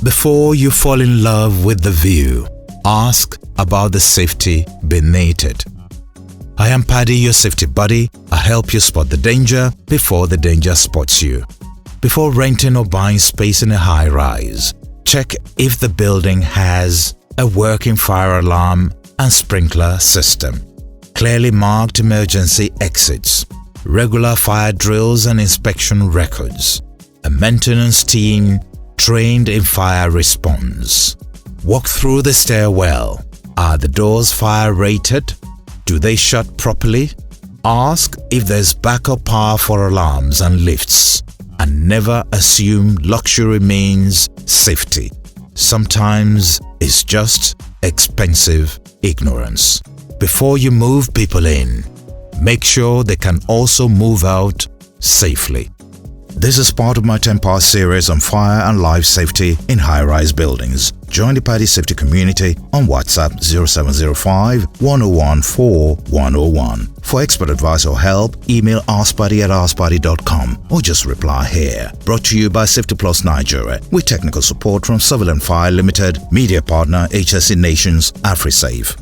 Before you fall in love with the view, ask about the safety beneath it. I am PADDIE, your safety buddy. I help you spot the danger before the danger spots you. Before renting or buying space in a high-rise, check if the building has a working fire alarm and sprinkler system, clearly marked emergency exits, regular fire drills and inspection records, a maintenance team trained in fire response. Walk through the stairwell. Are the doors fire rated? Do they shut properly? Ask if there's backup power for alarms and lifts. And never assume luxury means safety. Sometimes it's just expensive ignorance. Before you move people in, make sure they can also move out safely. This is part of my 10-part series on fire and life safety in high-rise buildings. Join the PADDIE safety community on WhatsApp 0705 101 4101. For expert advice or help, email askpaddie@askpaddie.com or just reply here. Brought to you by Safety Plus Nigeria with technical support from Civil and Fire Limited, media partner HSC Nations, AfriSafe.